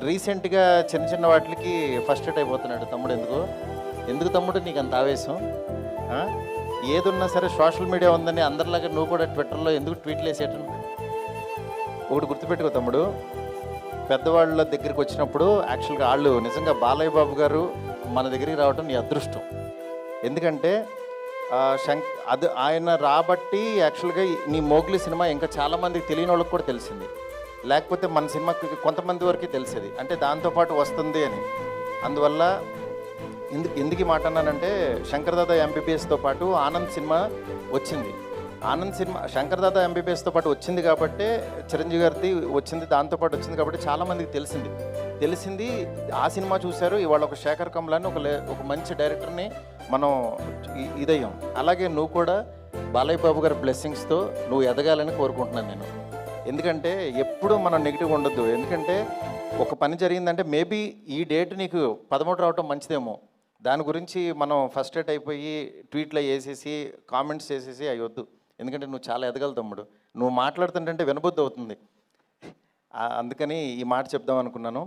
రీసెంట్‌గా చిన్న చిన్న వాటిలకి ఫస్ట్రేట్ అయిపోతున్నాడు తమ్ముడు ఎందుకు? ఎందుకు తమ్ముడు నీకంత ఆవేశం? ఆ! ఏదున్నా సరే సోషల్ మీడియా ఉందని అందరిలాగా నువ్వు కూడా ట్విట్టర్‌లో ఎందుకు ట్వీట్‌లేసేయటం? ఒకటి గుర్తుపెట్టుకో తమ్ముడు, పెద్దవాళ్ళ దగ్గరికొచ్చినప్పుడు యాక్చువల్‌గా ఆళ్ళు నిజంగా బాలయ్య బాబు గారు మన దగ్గరికి రావటం నీ అదృష్టం. ఎందుకంటే అది ఆయన రాబట్టి యాక్చువల్‌గా నీ 'మోగ్లీ' సినిమా ఇంకా చాలామందికి తెలియనోళ్ళకి కూడా తెలిసింది. లేకపోతే మన సినిమాకి కొంతమంది వరకే తెలిసేది. అంటే దాంతో పాటు వస్తుంది అని. అందువల్ల ఎందుకు ఈ మాట అన్నానంటే 'శంకర్ దాదా ఎంబీబీఎస్‌తో' పాటు 'ఆనంద్' సినిమా వచ్చింది. 'ఆనంద్' సినిమా 'శంకర్ దాదా ఎంబీబీఎస్‌తో' పాటు వచ్చింది కాబట్టే చిరంజీవి గారిది వచ్చింది, దాంతో పాటు వచ్చింది కాబట్టి చాలామందికి తెలిసింది. ఆ సినిమా చూశారు. ఇవాళ ఒక శేఖర్ కమ్ల అని ఒక మంచి డైరెక్టర్‌ని మనం ఇదయ్యాం. అలాగే నువ్వు కూడా బాలయ్య బాబు గారి బ్లెస్సింగ్స్‌తో నువ్వు ఎదగాలని కోరుకుంటున్నాను నేను. ఎందుకంటే ఎప్పుడూ మనం నెగిటివ్‌గా ఉండొద్దు. ఎందుకంటే ఒక పని జరిగిందంటే మేబీ ఈ డేట్ నీకు 13 రావటం మంచిదేమో. దాని గురించి మనం ఫస్ట్రేట్ అయిపోయి ట్వీట్‌లో ఏసేసి, కామెంట్స్ చేసేసి అయ్యొద్దు. ఎందుకంటే నువ్వు చాలా ఎదగాలి తమ్ముడు. నువ్వు మాట్లాడుతుంటే వినబుద్ధి అవుతుంది. అందుకని ఈ మాట చెప్దాం అనుకున్నాను.